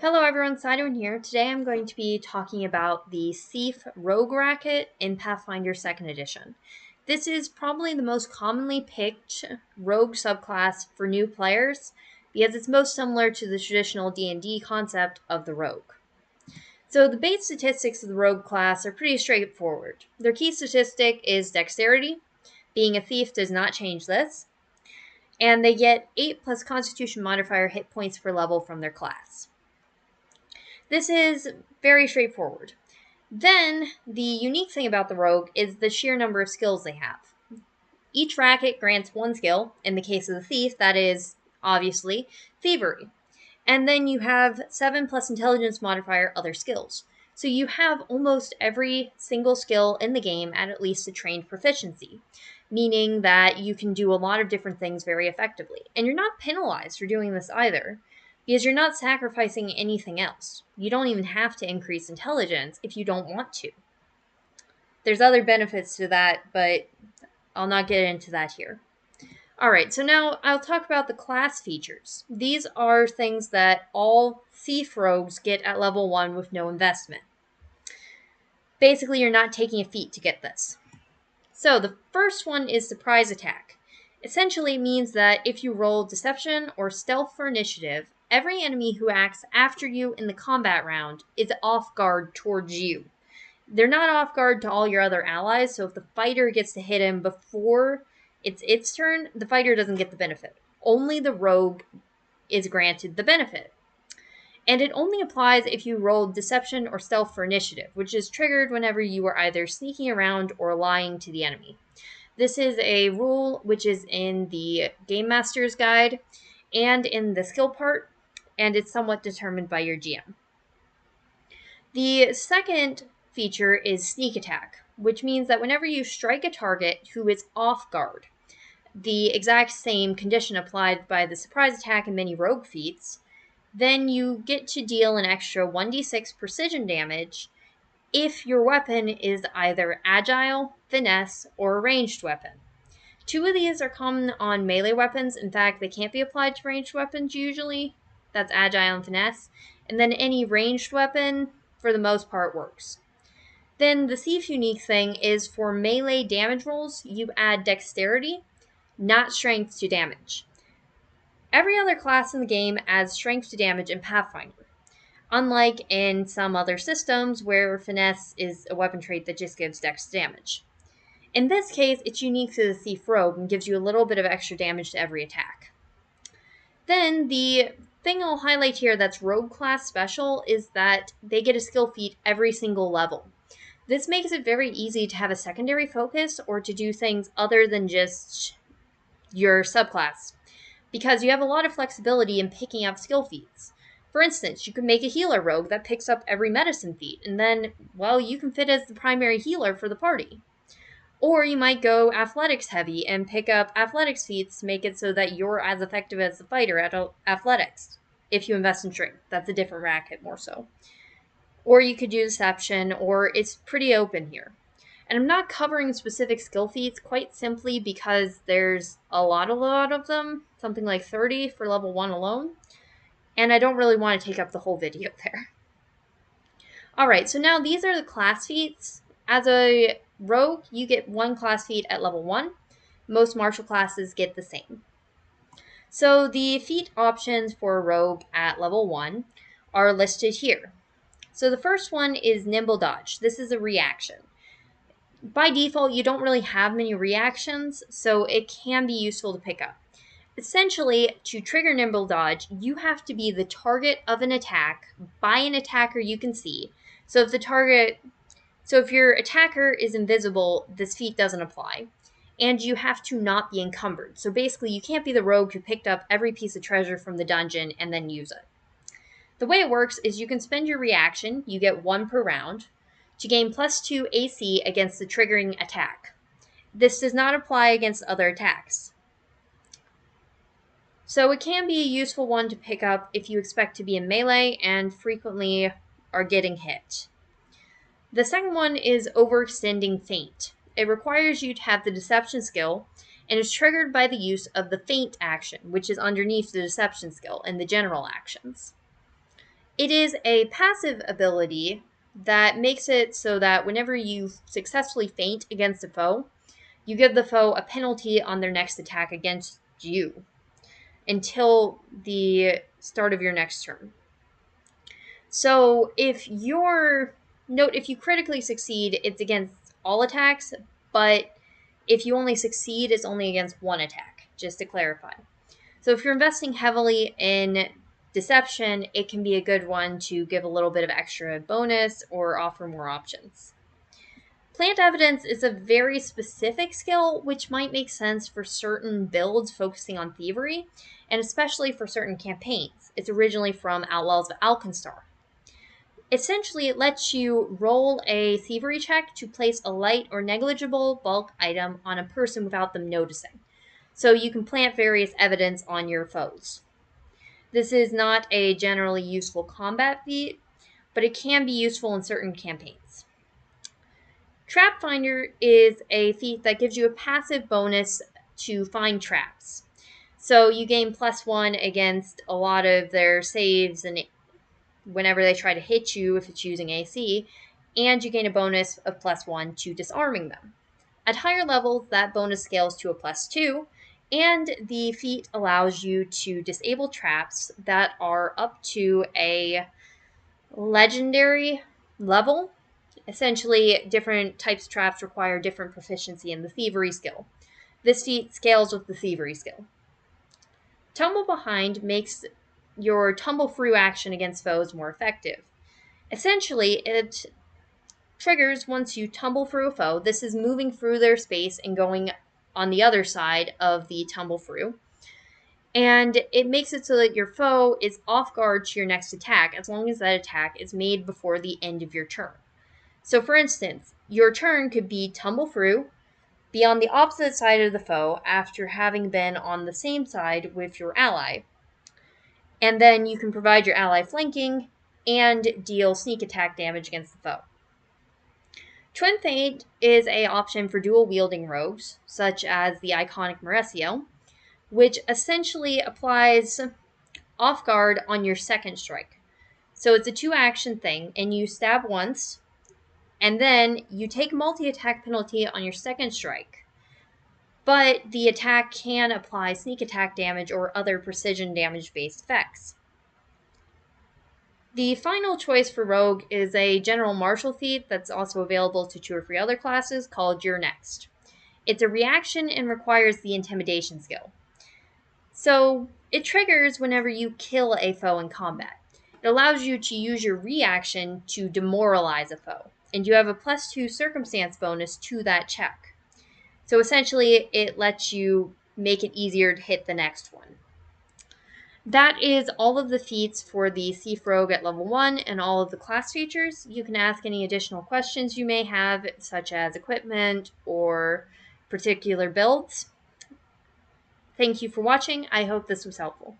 Hello everyone, Sidewind here. Today I'm going to be talking about the Thief Rogue Racket in Pathfinder Second Edition. This is probably the most commonly picked rogue subclass for new players because it's most similar to the traditional D&D concept of the rogue. So the base statistics of the rogue class are pretty straightforward. Their key statistic is dexterity. Being a thief does not change this. And they get 8 plus constitution modifier hit points per level from their class. This is very straightforward. Then, the unique thing about the rogue is the sheer number of skills they have. Each racket grants one skill. In the case of the thief, that is, obviously, thievery. And then you have 7 plus intelligence modifier other skills. So you have almost every single skill in the game at least a trained proficiency, meaning that you can do a lot of different things very effectively. And you're not penalized for doing this either, because you're not sacrificing anything else. You don't even have to increase intelligence if you don't want to. There's other benefits to that, but I'll not get into that here. Alright, so now I'll talk about the class features. These are things that all thief rogues get at level 1 with no investment. Basically, you're not taking a feat to get this. So the first one is surprise attack. Essentially means that if you roll deception or stealth for initiative, every enemy who acts after you in the combat round is off guard towards you. They're not off guard to all your other allies, so if the fighter gets to hit him before it's its turn, the fighter doesn't get the benefit. Only the rogue is granted the benefit. And it only applies if you roll deception or stealth for initiative, which is triggered whenever you are either sneaking around or lying to the enemy. This is a rule which is in the Game Master's Guide and in the skill part, and it's somewhat determined by your GM. The second feature is sneak attack, which means that whenever you strike a target who is off guard, the exact same condition applied by the surprise attack and many rogue feats, then you get to deal an extra 1d6 precision damage if your weapon is either agile, finesse, or a ranged weapon. 2 of these are common on melee weapons. In fact, they can't be applied to ranged weapons usually. That's agile and finesse. And then any ranged weapon, for the most part, works. Then the thief unique thing is for melee damage rolls, you add dexterity, not strength to damage. Every other class in the game adds strength to damage in Pathfinder, unlike in some other systems where finesse is a weapon trait that just gives dex damage. In this case, it's unique to the Thief Rogue and gives you a little bit of extra damage to every attack. Then the thing I'll highlight here that's Rogue class special is that they get a skill feat every single level. This makes it very easy to have a secondary focus or to do things other than just your subclass, because you have a lot of flexibility in picking up skill feats. For instance, you could make a healer rogue that picks up every medicine feat, and then, well, you can fit as the primary healer for the party. Or you might go athletics heavy and pick up athletics feats to make it so that you're as effective as the fighter at athletics. If you invest in strength, that's a different racket more so. Or you could do deception, or it's pretty open here. And I'm not covering specific skill feats quite simply because there's a lot of them, something like 30 for level 1 alone, and I don't really want to take up the whole video there. Alright, so now these are the class feats. As a rogue, you get 1 class feat at level 1. Most martial classes get the same. So the feat options for a rogue at level 1 are listed here. So the first one is Nimble Dodge. This is a reaction. By default, you don't really have many reactions, so it can be useful to pick up. Essentially, to trigger Nimble Dodge, you have to be the target of an attack by an attacker you can see. So if your attacker is invisible, this feat doesn't apply. And you have to not be encumbered. So basically, you can't be the rogue who picked up every piece of treasure from the dungeon and then use it. The way it works is you can spend your reaction, you get 1 per round, to gain +2 AC against the triggering attack. This does not apply against other attacks. So it can be a useful one to pick up if you expect to be in melee and frequently are getting hit. The second one is Overextending Feint. It requires you to have the deception skill and is triggered by the use of the feint action, which is underneath the deception skill in the general actions. It is a passive ability that makes it so that whenever you successfully feint against a foe, you give the foe a penalty on their next attack against you until the start of your next turn. So if you critically succeed, it's against all attacks, but if you only succeed, it's only against one attack, just to clarify. So if you're investing heavily in deception, it can be a good one to give a little bit of extra bonus or offer more options. Plant evidence is a very specific skill, which might make sense for certain builds focusing on thievery, and especially for certain campaigns. It's originally from Outlaws of Alkenstar. Essentially, it lets you roll a thievery check to place a light or negligible bulk item on a person without them noticing. So you can plant various evidence on your foes. This is not a generally useful combat feat, but it can be useful in certain campaigns. Trap Finder is a feat that gives you a passive bonus to find traps. So you gain +1 against a lot of their saves and whenever they try to hit you if it's using AC, and you gain a bonus of +1 to disarming them. At higher levels, that bonus scales to a +2, and the feat allows you to disable traps that are up to a legendary level. Essentially, different types of traps require different proficiency in the thievery skill. This feat scales with the thievery skill. Tumble Behind makes your tumble through action against foes more effective. Essentially, it triggers once you tumble through a foe. This is moving through their space and going on the other side of the tumble through. And it makes it so that your foe is off guard to your next attack as long as that attack is made before the end of your turn. So for instance, your turn could be tumble through, be on the opposite side of the foe after having been on the same side with your ally. And then you can provide your ally flanking and deal sneak attack damage against the foe. Twin Fate is an option for dual wielding rogues, such as the iconic Mauricio, which essentially applies off guard on your second strike. So it's a 2-action thing, and you stab once, and then you take multi-attack penalty on your second strike. But the attack can apply sneak attack damage or other precision damage-based effects. The final choice for Rogue is a general martial feat that's also available to 2 or 3 other classes called You're Next. It's a reaction and requires the intimidation skill. So it triggers whenever you kill a foe in combat. It allows you to use your reaction to demoralize a foe, and you have a +2 circumstance bonus to that check. So essentially, it lets you make it easier to hit the next one. That is all of the feats for the Thief Rogue at level 1 and all of the class features. You can ask any additional questions you may have, such as equipment or particular builds. Thank you for watching. I hope this was helpful.